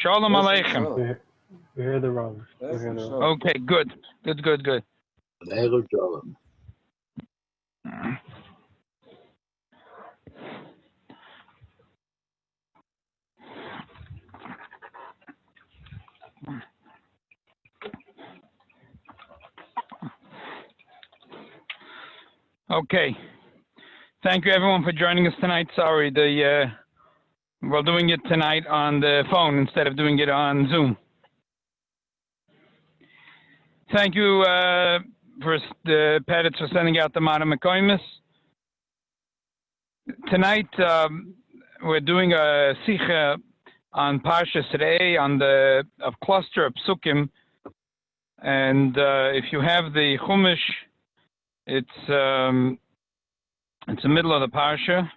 Shalom Aleichem. We hear the wrong. Okay, good. Okay. Thank you everyone for joining us tonight. Sorry, we're doing it tonight on the phone instead of doing it on Zoom. Thank you for the Petits for sending out the Mata Mekoimis. Tonight we're doing a Sicha on Pashas today on the cluster of Psukim, and if you have the Chumash, it's the middle of the Parsha.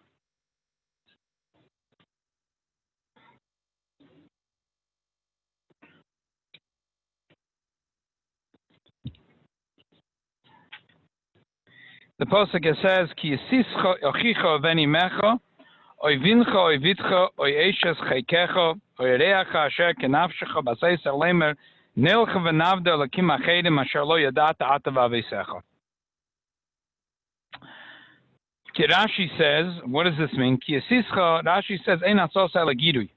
The Pasuk says, Ki yisischa ochicha veni mecha, oy vincha oy vitcha, oy eshes chaikecha, oy reacha asher kenafshecha baseiser lemer, nelcha v'navda lakim achedim asher lo yadata ata v'avesecha. Ki Rashi says, what does this mean? Ki yisischa, Rashi says, ein asos ala gidui.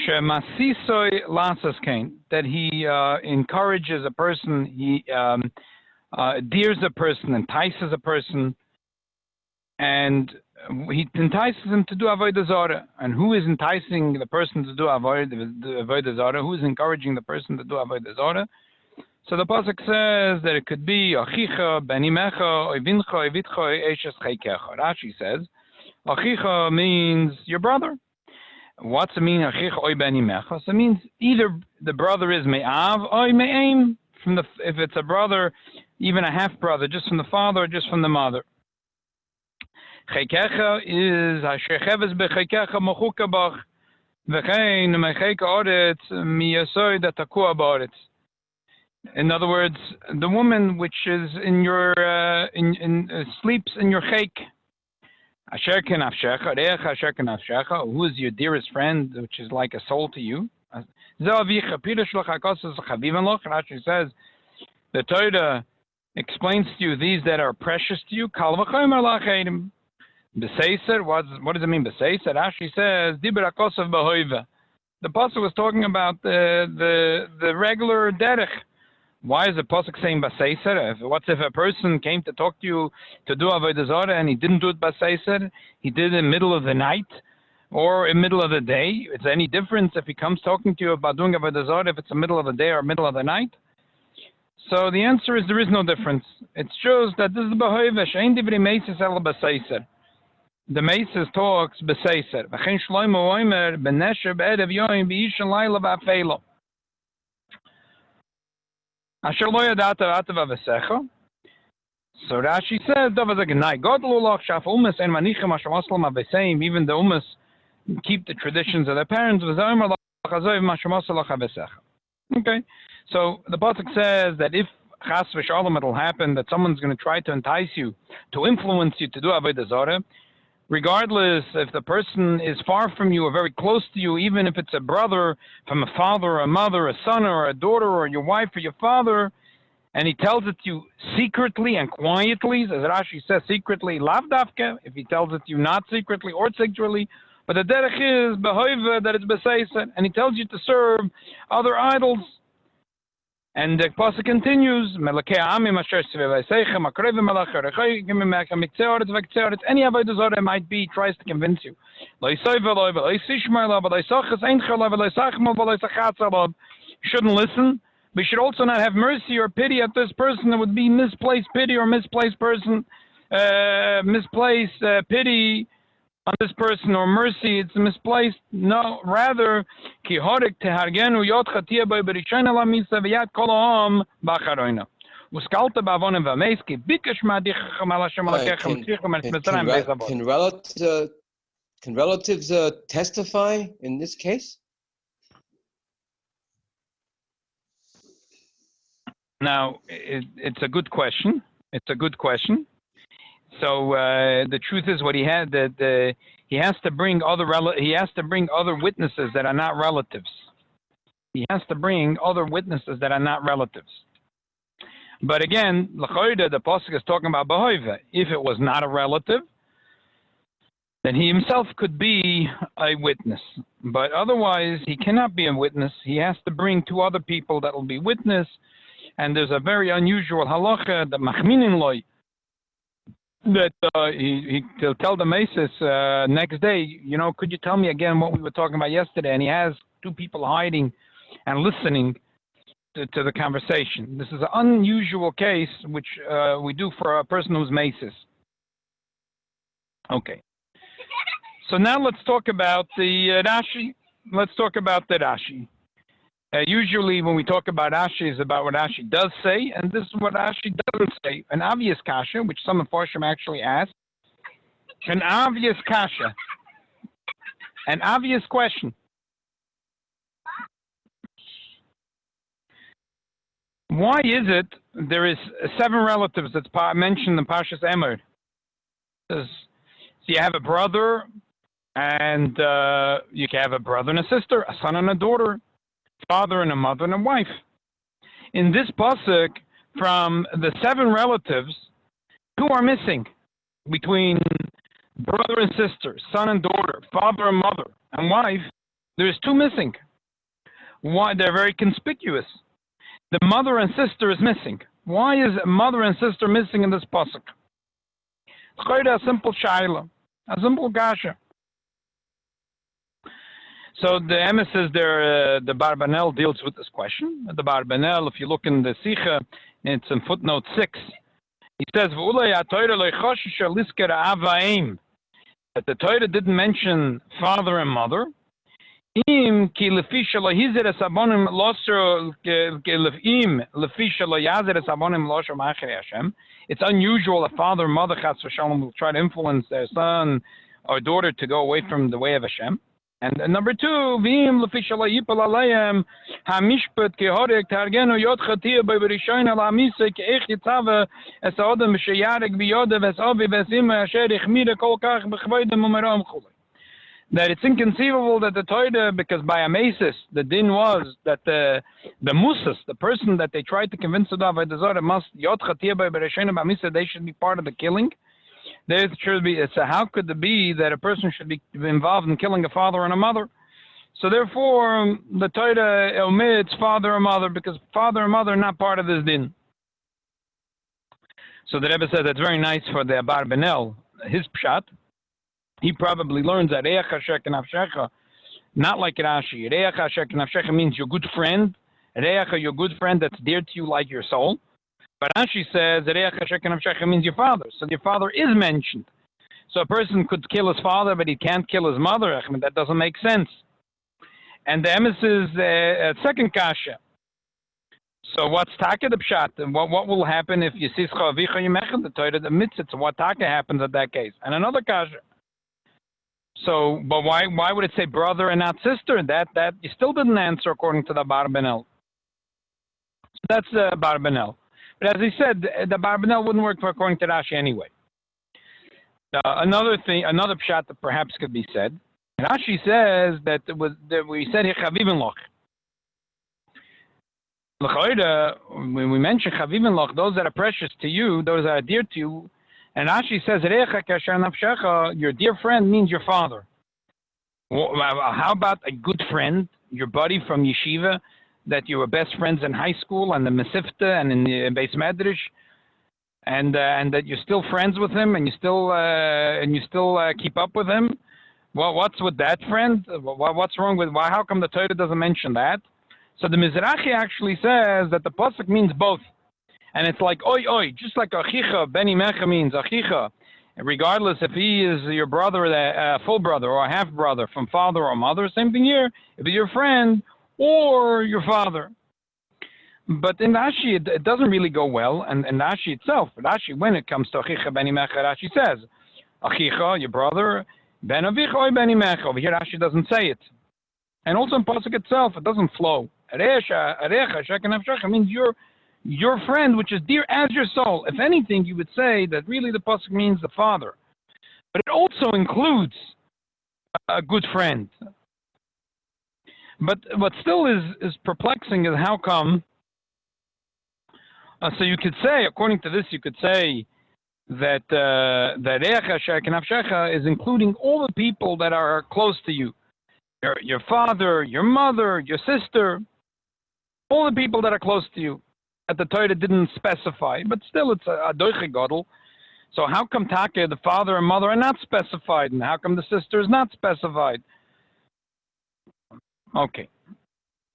Shemasisoy lasas kain, that he encourages a person, he dears a person, entices a person, and he entices him to do avodah zarah. And who is enticing the person to do avodah zarah? Who is encouraging the person to do avodah zarah? So the pasuk says that it could be achicha, benimecha, oivincha, oivitcha, oishes chaikecha. Rashi says achicha means your brother. What's it mean achicha oy benimecha? So it means either the brother is me'av or me'aim. If it's a brother, even a half brother, just from the father or just from the mother. Chaikecha is hashecheves bechaikecha mochuka bach v'chein mecheka oretz miyasoy datakua ba'oretz. In other words, the woman which is in your sleeps in your chayk. Asher kenafshecha reach asher kenafshecha, who is your dearest friend, which is like a soul to you. Rashi says, the Torah explains to you these that are precious to you. What does it mean, Beseiser? Rashi says, the pasuk was talking about the regular derech. Why is the pasuk saying Beseiser? What if a person came to talk to you to do avodah zarah and he didn't do it Beseiser? He did it in the middle of the night or in the middle of the day? Is there any difference if he comes talking to you about doing avodah zarah if it's the middle of the day or middle of the night? So the answer is there is no difference. It shows that this is behoivesh. Ein divrei meises ela beseiser. The meises talks beseiser. V'chein shloimo oimer benesher be'erev yoim v'yishan laila v'afeilo. Asher lo yadata ata v'avesecha. So Rashi says, Dova zagnai godlu loch shaf umas en manichem asher maslam aveseim. Even the umas keep the traditions of their parents. V'zoimer loch azoiv masher maslam loch avesecha. Okay. So the pasuk says that if chas v'shalom it'll happen that someone's going to try to entice you, to influence you to do avodah zarah, regardless if the person is far from you or very close to you, even if it's a brother from a father or a mother, a son or a daughter or your wife or your father, and he tells it to you secretly and quietly, as Rashi says, secretly, lav davke, if he tells it to you not secretly or secretly, but the derech is behoive that it's beseiser, and he tells you to serve other idols. And the pasuk continues, any avodah zarah might be tries to convince you. You shouldn't listen. We should also not have mercy or pity at this person. It would be misplaced pity or misplaced pity on this person or mercy. It's misplaced. No, rather, ki horik tehargenu yot chatia by berishayna la misa v'yad kol ha'am b'acharoina. Uskalta b'avonim v'ameis ki bikesh ma'adich chamala shemalakechem tzichem et mitzrayim be'zavot. Can relatives testify in this case? Now, it's a good question. So the truth is, what he had that he has to bring other witnesses that are not relatives. He has to bring other witnesses that are not relatives. But again, l'choida, the pasuk is talking about behoiva. If it was not a relative, then he himself could be a witness. But otherwise, he cannot be a witness. He has to bring two other people that will be witness. And there's a very unusual halacha that machminin loy, that he'll tell the Mesis next day, you know, could you tell me again what we were talking about yesterday? And he has two people hiding and listening to the conversation. This is an unusual case, which we do for a person who's Mesis. Okay. So now let's talk about the Rashi. Let's talk about the Rashi. Usually when we talk about Rashi, is about what Rashi does say, and this is what Rashi doesn't say. An obvious kasha, which some of Farshim actually ask. An obvious kasha. An obvious question. Why is it there is 7 relatives that's mentioned in Parshas Emor? So you have a brother, and you can have a brother and a sister, a son and a daughter, father and a mother and a wife. In this pasuk, from the 7 relatives, 2 are missing between brother and sister, son and daughter, father and mother, and wife. There's 2 missing. Why? They're very conspicuous. The mother and sister is missing. Why is mother and sister missing in this pasuk? A simple shaila, a simple gasha. So the emissaries there, the Barbanel deals with this question. The Barbanel, if you look in the Sicha, it's in footnote 6. He says, that the Torah didn't mention father and mother. It's unusual a father and mother will try to influence their son or daughter to go away from the way of Hashem. And number 2, v'im l'fishala yipal alayim hamishpat kehorek targenu yod chatia b'berishayin al hamisei ke'ech yitzava es ha'odem sheyarek b'yodev es avi v'esima asher ichmire kol kach b'chvoidem u'meram chulei. That it's inconceivable that the Torah, because by Amesis, the din was that the Musas, the person that they tried to convince to do Avodah Zarah, must yod chatia b'berishayin b'hamisei, they should be part of the killing. There should be. So how could it be that a person should be involved in killing a father and a mother? So therefore, the Torah omits father and mother because father and mother are not part of this din. So the Rebbe says that's very nice for the Barbanel. His pshat, he probably learns that Reach Hashek Nafshecha, not like Rashi. Reach Hashek Nafshecha means your good friend. Reach, your good friend that's dear to you like your soul. But Rashi says that Reach Hashek Nafshecha means your father. So your father is mentioned. So a person could kill his father, but he can't kill his mother. I mean, that doesn't make sense. And the emes is second kasha. So what's taka the pshat? And what will happen if you see Avicha Yemechad, the Torah admits it? So what taka happens at that case? And another kasha. So, but why would it say brother and not sister? That you still didn't answer according to the Barbanel. So that's Barbanel. But as he said, the Barbanel wouldn't work for according to Rashi anyway. Another pshat that perhaps could be said. Rashi says that we said here chavivin loch. When we mention chavivin loch, those that are precious to you, those that are dear to you, and Rashi says your dear friend means your father. How about a good friend, your buddy from yeshiva, that you were best friends in high school and the Mesifta and in the Beis Medrash, and that you're still friends with him and you still keep up with him? Well, what's with that friend? What's wrong with why? How come the Torah doesn't mention that? So the Mizrahi actually says that the pasuk means both, and it's like oi, just like achicha beni mecha means achicha, regardless if he is your brother, a full brother or a half brother from father or mother. Same thing here. If he's your friend or your father. But in Rashi, it doesn't really go well. And in Rashi itself, when it comes to Achicha Beni Mecha, Rashi says, Achicha, your brother, Ben Avicha or Beni Mecha. Over here, Rashi doesn't say it. And also in Pasuk itself, it doesn't flow. Arecha, Sheka Nafshecha means your friend, which is dear as your soul. If anything, you would say that really the pasuk means the father, but it also includes a good friend. But what still is perplexing is how come. So you could say, according to this, you could say that that is including all the people that are close to you, your father, your mother, your sister, all the people that are close to you. That the Torah didn't specify, but still it's a doiche godel. So how come Taka, the father and mother, are not specified, and how come the sister is not specified? Okay,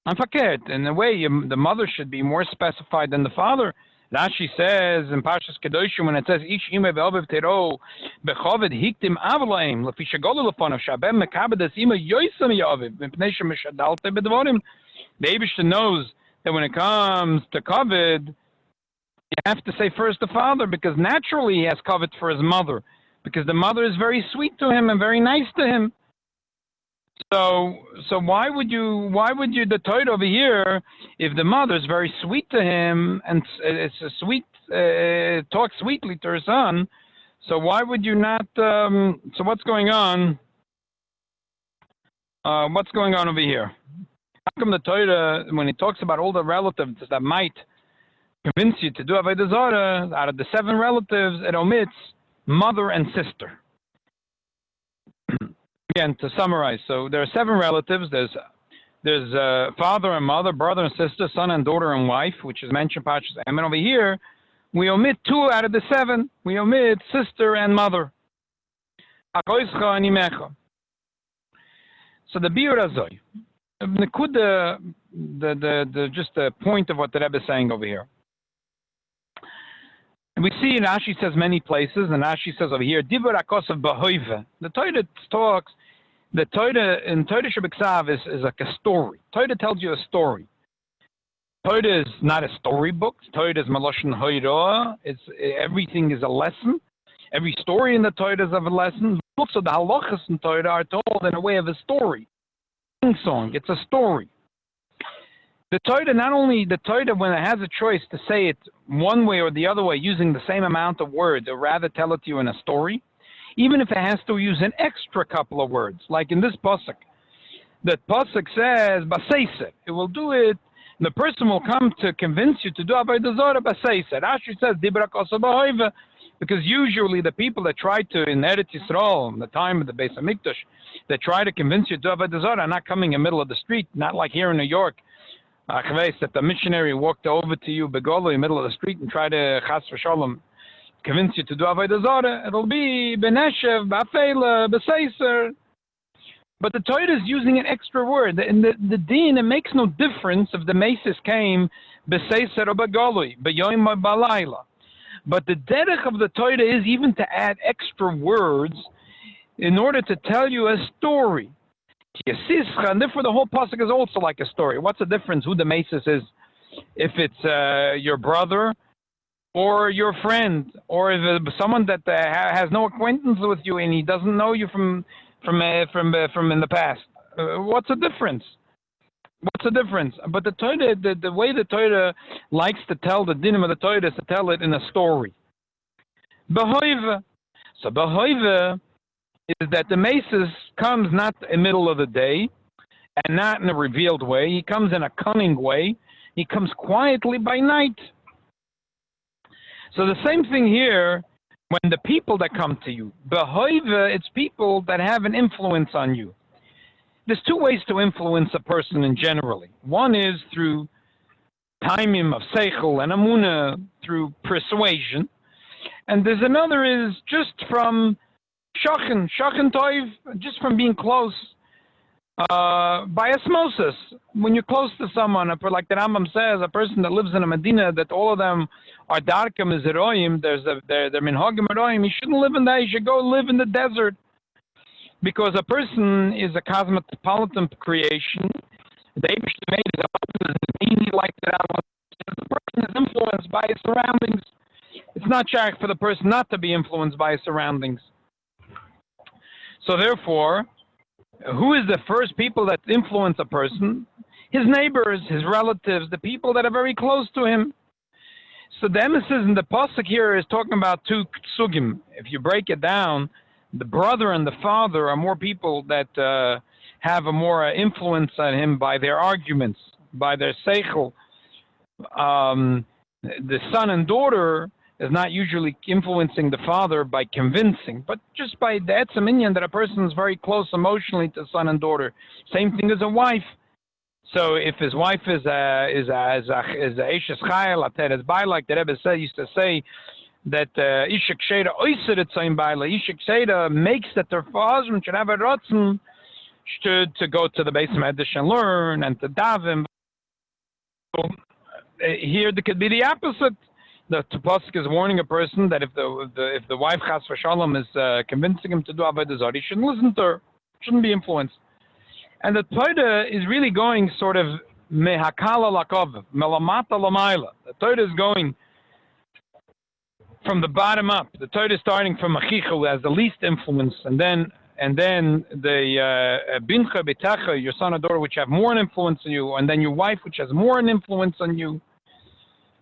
I'm fakert. In a way, the mother should be more specified than the father. Rashi says in Parshas Kedoshim when it says Ish ime ve'obev tero bechoved hiktim avlaim lefi shegolu lefonav shabem mekabed es ima yoisem yaviv mipnei shemishadalte bedvorim. The Eibishter knows that when it comes to covet, you have to say first the father, because naturally he has covet for his mother, because the mother is very sweet to him and very nice to him. So why would you the Torah over here, if the mother is very sweet to him and it's a sweet talks sweetly to her son, so why would you not? So what's going on? What's going on over here? How come the Torah, when it talks about all the relatives that might convince you to do Avodah Zarah, out of the 7 relatives, it omits mother and sister? Again, to summarize, so there are 7 relatives. There's father and mother, brother and sister, son and daughter and wife, which is mentioned in Parshas. And over here, we omit 2 out of the 7. We omit sister and mother. So the Biur Azoi. Just the point of what the Rebbe is saying over here. And we see, Rashi says many places, and Rashi says over here, Dibur HaKosav B'hoive. The Torah talks, the Torah in Torah Shebeksav is like a story. Torah tells you a story. Torah is not a storybook. Torah is Maloshen Hoira. Everything is a lesson. Every story in the Torah is of a lesson. Books of the halachas in Torah are told in a way of a story. Song, it's a story. The Torah, not only the Torah, when it has a choice to say it one way or the other way using the same amount of words, or rather tell it to you in a story, even if it has to use an extra couple of words, like in this pasuk. The pasuk says, Baseiser, it will do it, the person will come to convince you to do Avodah Zarah Baseiser. Rashi says, Dibra Kosa B'hoive, because usually the people that try to, in Eretz Yisrael, in the time of the Beis HaMikdash, that try to convince you to do Avodah Zarah are not coming in the middle of the street, not like here in New York. That the missionary walked over to you, Begolo, in the middle of the street, and try to, Chas v'sholom, convince you to do Avodah Zarah. It'll be Beneshev, Ba'afela, B'seiser. But the Torah is using an extra word. In the din, it makes no difference if the Mesis came B'seiser or Begoloi, B'yoim or B'layla. But the derech of the Torah is even to add extra words in order to tell you a story. And therefore the whole pasuk is also like a story. What's the difference who the Mesis is? If it's your brother or your friend, or if someone that has no acquaintance with you and he doesn't know you from in the past. What's the difference? What's the difference? But the Torah, the way the Torah likes to tell the dinim of the Torah is to tell it in a story. B'hoive. So b'hoive is that the Mesis comes not in the middle of the day and not in a revealed way. He comes in a cunning way. He comes quietly by night. So the same thing here when the people that come to you. B'hoive, it's people that have an influence on you. There's 2 ways to influence a person in generally. One is through timing of seichel and amuna, through persuasion. And there's another is just from shachin toiv, just from being close, by osmosis. When you're close to someone, like the Rambam says, a person that lives in a Medina, that all of them are darkim is eroim, they're minhagim eroim, he shouldn't live in that, he should go live in the desert. Because a person is a cosmopolitan creation. The Eibishter made it, a person is needy like that. The person is influenced by his surroundings. It's not shaykh for the person not to be influenced by his surroundings. So therefore, who is the first people that influence a person? His neighbors, his relatives, the people that are very close to him. So the emphasis in the pasuk here is talking about two sugim. If you break it down, the brother and the father are more people that have a more influence on him by their arguments, by their seichel. The son and daughter is not usually influencing the father by convincing, but just by the etzem inyan that a person is very close emotionally to son and daughter. Same thing as a wife. So if his wife is a Eishes Chayil, Ateres Bai, like the Rebbe used to say, that Ishak Sheda Oiseret Zayin Baila, Ishak Sheda makes that their husband should have a rotzen to go to the base Medrash and learn and to daven. Here there could be the opposite. The pasuk is warning a person that if the wife Chas v'Shalom is convincing him to do Avodah Zarah, he shouldn't listen to her, shouldn't be influenced. And the Torah is really going sort of mehakala lakov, melamata lamayla. The Torah is going from the bottom up. The Torah is starting from Achicha, who has the least influence, and then the bincha b'techa, your son or daughter, which have more influence on you, and then your wife, which has more an influence on you.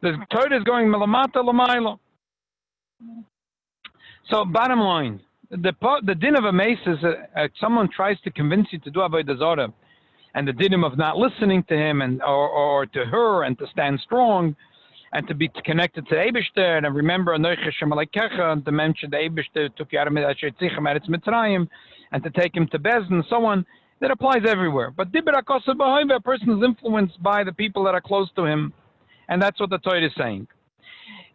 The Torah is going melamata lamayla. So bottom line, the din of a mace is someone tries to convince you to do Avodah Zarah, and the din of not listening to him or to her, and to stand strong, and to be connected to Eibishter, and remember Anoich Hashem Aleikecha, and to mention the Eibishter took you out of Mitzrayim, and to take him to Bez, and so on. That applies everywhere. But Dibur HaKosav B'Hoiva, a person is influenced by the people that are close to him, and that's what the Torah is saying.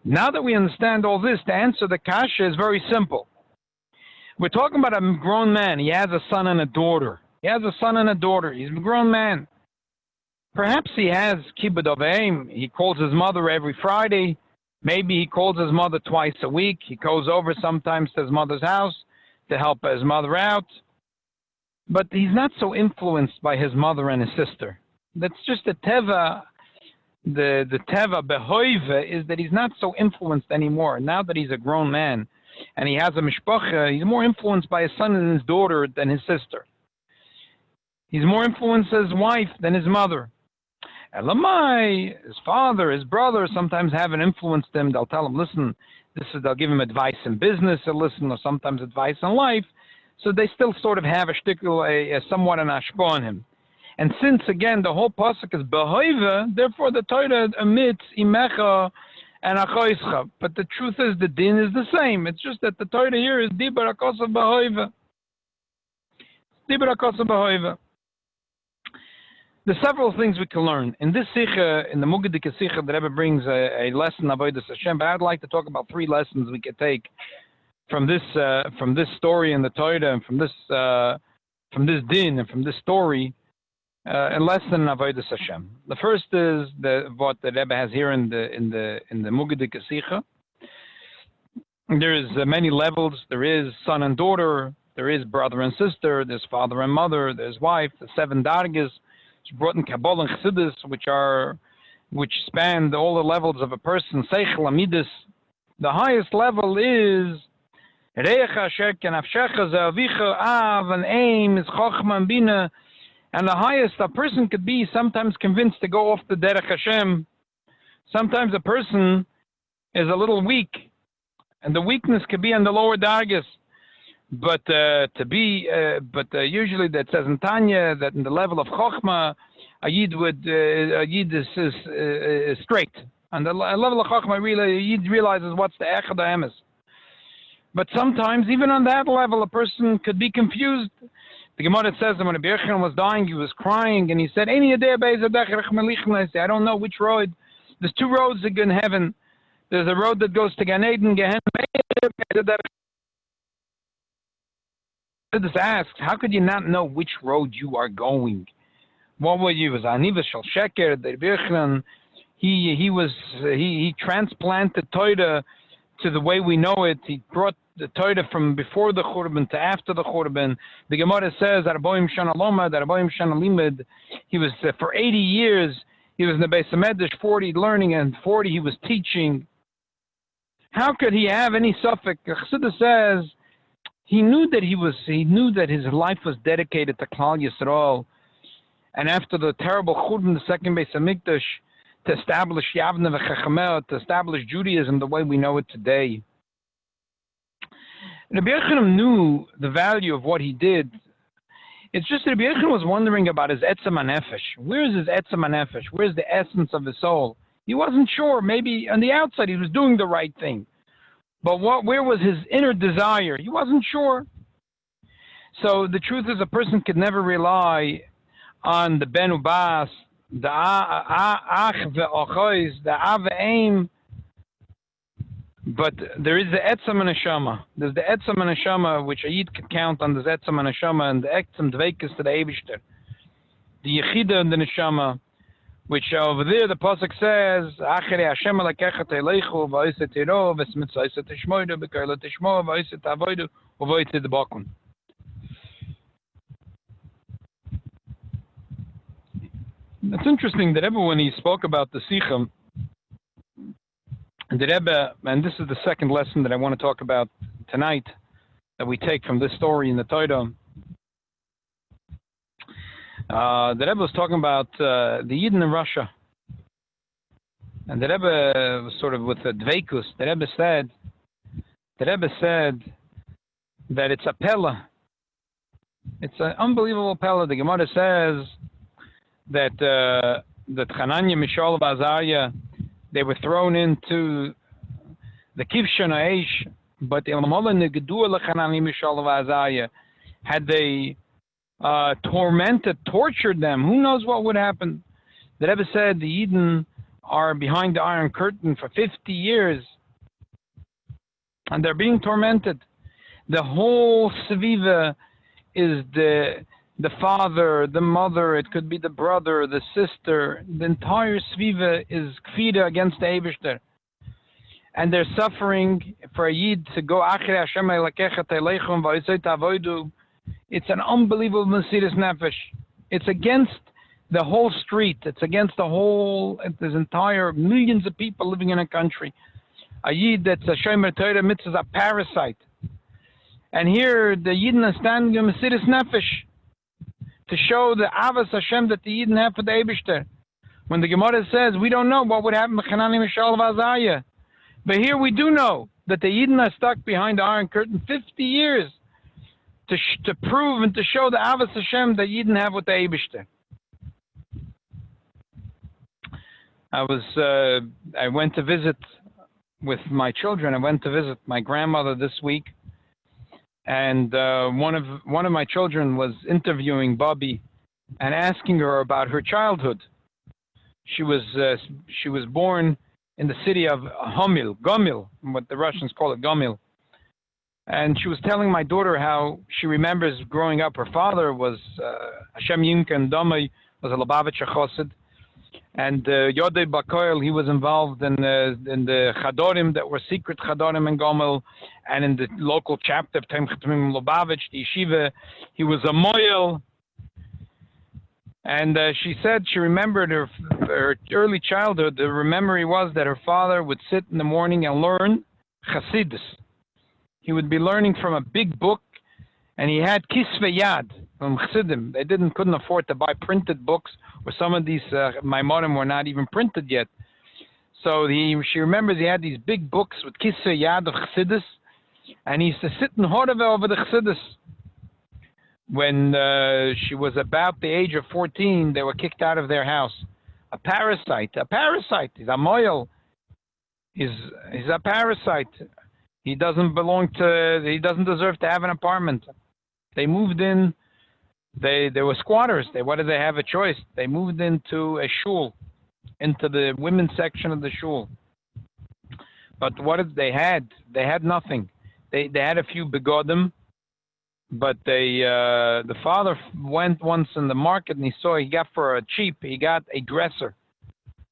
Now that we understand all this, to answer the kasha is very simple. We're talking about a grown man. He has a son and a daughter. He's a grown man. Perhaps he has kibbud aveim. He calls his mother every Friday. Maybe he calls his mother twice a week. He goes over sometimes to his mother's house to help his mother out. But he's not so influenced by his mother and his sister. That's just a teva. The teva behoive is that he's not so influenced anymore. Now that he's a grown man and he has a mishpacha, he's more influenced by his son and his daughter than his sister. He's more influenced by his wife than his mother. Elamai, his father, his brother sometimes haven't influenced him. They'll tell him, listen, they'll give him advice in business, or sometimes advice in life. So they still sort of have a somewhat an ashpa on him. And since, again, the whole pasuk is behoive, therefore the Torah omits imecha and achoischa. But the truth is, the din is the same. It's just that the Torah here is dibur hakosav behoive. Dibur hakosav behoive. There's several things we can learn. In this Sicha, in the Mugadik Sicha, the Rebbe brings a lesson of Avodas Hashem, but I'd like to talk about 3 lessons we could take from this story in the Torah, and from this din, and from this story, a lesson of Avodas Hashem. The first is what the Rebbe has here in the Mugadik Sicha. There is many levels. There is son and daughter. There is brother and sister. There's father and mother. There's wife. The 7 dargas. It's brought in Kabbalah and Chassidus, which span all the levels of a person. Seichel Amidus. The highest level is Reicha Shek and Avshecha Zeavicha Av and Aim is Chochma and Bina. And the highest a person could be sometimes convinced to go off the Derech Hashem. Sometimes a person is a little weak, and the weakness could be on the lower dargas. But usually that says in Tanya that in the level of Chochma, a Yid is straight. On the level of Chochma, really, a Yid realizes what's the Echad HaEmes. But sometimes, even on that level, a person could be confused. The Gemara says that when Rabbi Yochanan was dying, he was crying, and he said, I don't know which road. There's 2 roads in heaven. There's a road that goes to Gan Eden, Gehenna. This asks, how could you not know which road you are going? What were you? Was Aniva Shal Sheker, the Rabbi Yochanan, he transplanted Torah to the way we know it. He brought the Torah from before the Churban to after the Churban. The Gemara says that Aboim Shana Loma, that Aboim Shana Limud, he was for 80 years, he was in the Beis HaMedrash, 40 learning, and 40 he was teaching. How could he have any suffix? Chassidus says he knew that his life was dedicated to Klal Yisrael, and after the terrible Churban, the second Beis HaMikdash, to establish Yavne v'Chachamel, to establish Judaism the way we know it today. Rabbi Yochanan knew the value of what he did. It's just that Rabbi Yochanan was wondering about his etzem hanefesh. Where is his etzem hanefesh? Where's the essence of his soul? He wasn't sure. Maybe on the outside he was doing the right thing. But where was his inner desire? He wasn't sure. So the truth is, a person could never rely on the ben ubas, the ach ve'ochois, the av ve'eim. But there is the etzem and neshama. There's the etzem and neshama, which a yid can count on. There's etzem and neshama, and the etzem dveikis to the Eibishter. The yechida and the neshama, which over there the pasuk says, "Achrei Hashem alakecha teilechu v'oiset tiro v'smitzayset tishmoidu b'koyla tishmo v'oiset avoidu v'oiset bakun." It's interesting that Rebbe, when he spoke about the Sicha, the Rebbe, and this is the second lesson that I want to talk about tonight, that we take from this story in the Torah. The Rebbe was talking about the Yidden in Russia. And the Rebbe was sort of with a dveikus. The Rebbe said that it's a pella. It's an unbelievable pella. The Gemara says that Chananya, Mishael, Azariah, they were thrown into the Kivshan Aish, but had they tormented, tortured them, who knows what would happen? The Rebbe said the Eden are behind the Iron Curtain for 50 years, and they're being tormented. The whole Sviva is the father, the mother, it could be the brother, the sister. The entire Sviva is kfida against the Eibishter. And they're suffering for a Yid to go, Achrei Hashem elakecha teleichum v'oisei tavoidu. It's an unbelievable Mesiras Nefesh. It's against the whole street. It's against the whole, there's entire millions of people living in a country. A Yid that's a Shomer Torah mitzvah is a parasite. And here the Yidden are standing in Mesiras Nefesh to show the Avos Hashem that the Yidden have for the Eibishter. When the Gemara says, we don't know what would happen with Chanani, Mishael, Azariah. But here we do know that the Yidden are stuck behind the Iron Curtain 50 years to prove and to show the Avos Hashem that Yidden have with the Eibishter. I went to visit with my children. I went to visit my grandmother this week. And one of my children was interviewing Bobby and asking her about her childhood. She was born in the city of Gomel, what the Russians call it, Gomel. And she was telling my daughter how she remembers growing up. Her father was Hashem Yimken Domai, was a Lubavitcher Chassid, and Yodei Bakoil, he was involved in the Chadorim that were secret Chadorim in Gomel, and in the local chapter of Tem Chatamim Lubavitch, the yeshiva. He was a moyel. And she said she remembered her early childhood. The memory was that her father would sit in the morning and learn Chassidus. He would be learning from a big book, and he had Kisvei Yad from Chassidim. They couldn't afford to buy printed books, or some of these Maimonim were not even printed yet. So she remembers he had these big books with Kisvei Yad of Chassidus, and he used to sit in Horeve over the Chassidus. When she was about the age of 14, they were kicked out of their house. A parasite. He's a moyel. He's a parasite. He doesn't deserve to have an apartment. They moved in. They were squatters. What did they have a choice? They moved into a shul, into the women's section of the shul. But what did they had? They had nothing. They had a few begodim. But the father went once in the market and he got for a cheap, he got a dresser.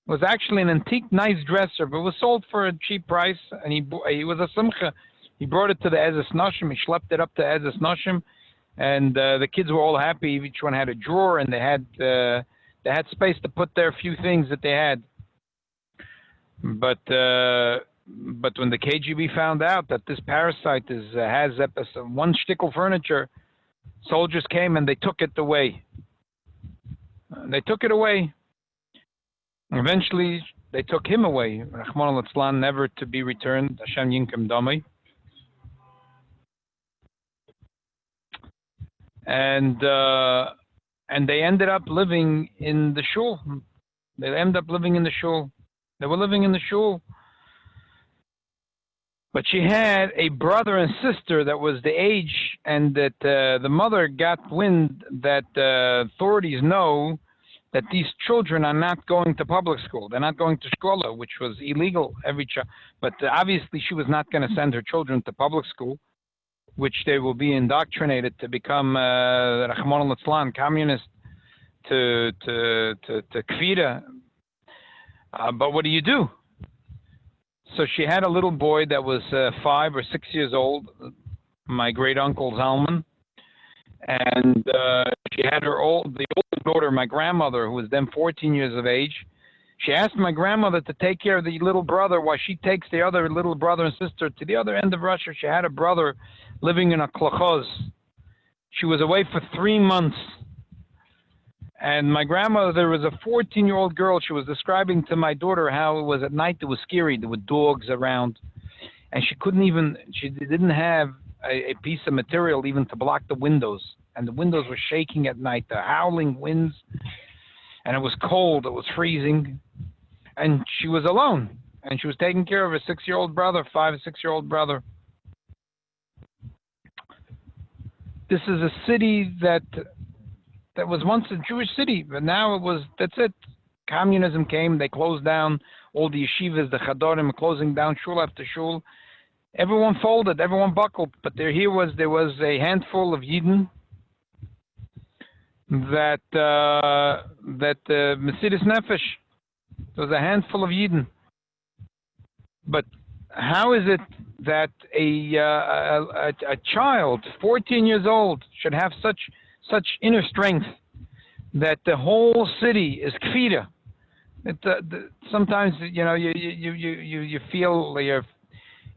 It was actually an antique, nice dresser, but it was sold for a cheap price. And he was a simcha. He brought it to the Ezes Noshim. He schlepped it up to Ezes Noshim, and the kids were all happy. Each one had a drawer, and they had space to put their few things that they had. But when the KGB found out that this parasite has one shtickle furniture, soldiers came and they took it away. Eventually, they took him away, Rahman al-Islam, never to be returned, Hashem Yinkum Dami. And they ended up living in the shul. They ended up living in the shul. They were living in the shul. But she had a brother and sister that was the age, and that the mother got wind that authorities know that these children are not going to public school. They're not going to shkola, which was illegal every child. But obviously she was not going to send her children to public school, which they will be indoctrinated to become Rahman al-Islam, communist, to kfira. But what do? So she had a little boy that was 5 or 6 years old, my great uncle Zalman, and she had the older daughter, my grandmother, who was then 14 years of age. She asked my grandmother to take care of the little brother while she takes the other little brother and sister to the other end of Russia. She had a brother living in a kolkhoz. She was away for 3 months. And my grandmother, there was a 14-year-old girl, she was describing to my daughter how it was at night, it was scary, there were dogs around. And she didn't have a piece of material even to block the windows. And the windows were shaking at night, the howling winds. And it was cold, it was freezing. And she was alone. And she was taking care of her 6-year-old brother, 5 or 6-year-old brother. This is a city that was once a Jewish city, but now that's it. Communism came, they closed down all the yeshivas, the chadorim, closing down shul after shul. Everyone folded, everyone buckled, but there was a handful of Yidden that Mesidus Nefesh. There was a handful of Yidden. But how is it that a child, 14 years old, should have such inner strength that the whole city is kfira? Sometimes you feel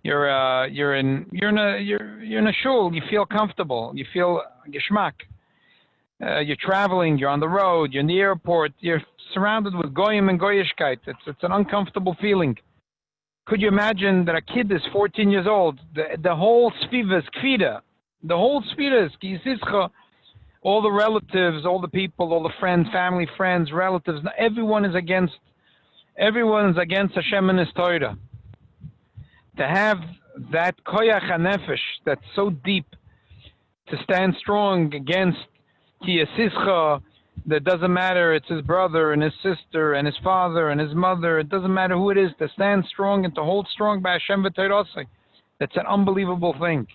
you're in a shul, you feel comfortable, you feel geschmack. You're traveling, you're on the road, you're in the airport, you're surrounded with goyim and goyishkeit. It's an uncomfortable feeling. Could you imagine that a kid is 14 years old? The whole sfiva is kfira. The whole sfiva is Sicha. All the relatives, all the people, all the friends, family, friends, relatives, everyone is against Hashem and His Torah. To have that koyach hanefesh that's so deep, to stand strong against Sicha, that doesn't matter, it's his brother and his sister and his father and his mother, it doesn't matter who it is, to stand strong and to hold strong by Hashem v'Torah. That's an unbelievable thing.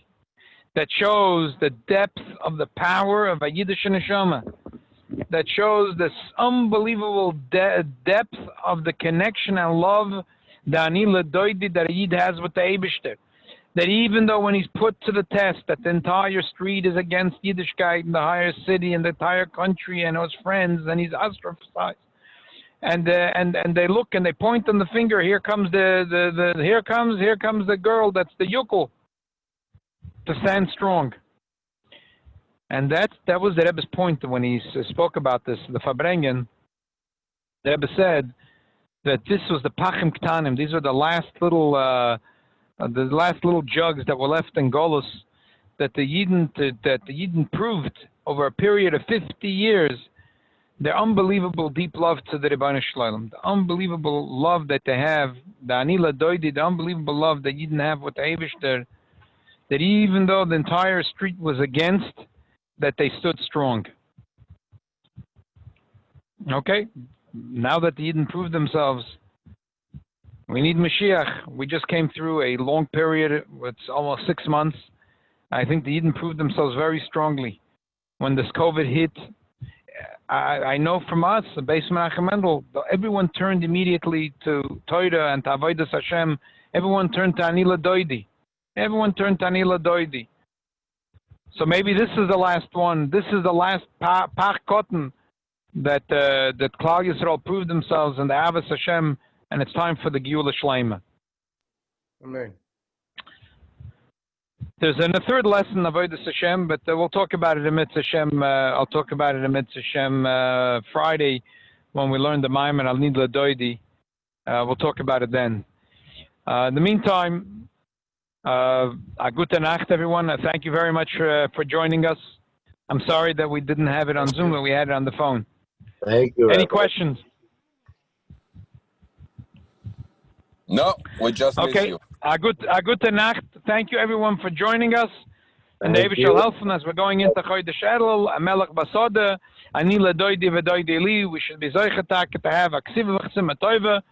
That shows the depth of the power of a Yiddish neshama. That shows this unbelievable depth of the connection and love that a Yid has with the Eibishter. That even though when he's put to the test, that the entire street is against Yiddishkeit in the higher city and the entire country and his friends, and he's ostracized. And they look and they point on the finger. Here comes here comes the girl that's the yukel. To stand strong. And that was the Rebbe's point when he spoke about this, the Fabrengen. The Rebbe said that this was the Pachim Ktanim. These are the last little jugs that were left in Golus, that the Yidden proved over a period of 50 years their unbelievable deep love to the Rebbeinu Shloim, the unbelievable love that they have, the Anila Doidi, the unbelievable love that Yidden have with the Eibishter, that even though the entire street was against, that they stood strong. Okay, now that the Yidden proved themselves, we need Mashiach. We just came through a long period, it's almost 6 months. I think the Yidden proved themselves very strongly. When this COVID hit, I know from us, the Beis Menachem Mendel, everyone turned immediately to Torah and to Avodas Hashem. Everyone turned to Anila Doidi. Everyone turned to Anila Doidi. So maybe this is the last one. This is the last Pach Cotton that Klal Yisrael proved themselves in the Avos Hashem, and it's time for the Geula Shleima. Amen. There's a third lesson of Avodas Hashem, but we'll talk about it in Mitzvah Hashem. I'll talk about it in Mitzvah Hashem Friday. when we learn the Maimon Al Nidla Doidi. We'll talk about it then. In the meantime, gute Nacht, everyone. Thank you very much for joining us. I'm sorry that we didn't have it on Zoom, but we had it on the phone. Thank you. Any questions? No, we just miss you. Gute Nacht. Thank you, everyone, for joining us. And David shall help us. We're going into Chodesh Elul, Melech Basode, Anila Doidi V'Doidi Li. We should be Zoichatak to have Aksiv V'Chsim Tova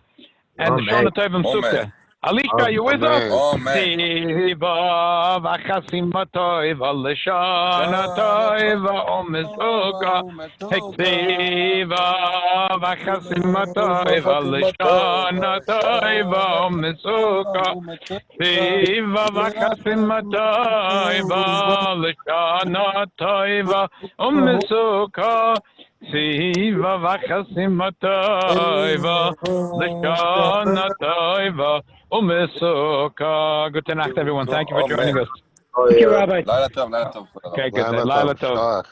and the Shana Tovim Sukkah. Alishka, you with us? Siva V'Chasim Tova, L'Shana Tova, Omezuka. Siva V'Chasim Tova, L'Shana Tova, Omezuka. Siva V'Chasim Tova, L'Shana Tova, Omezuka. Siva V'Chasim Tova, L'Shana Tova, Umesuka. Good night, everyone. Thank you for joining us. Thank you, Rabbi. Laila Tov. Okay, good. Laila Tov.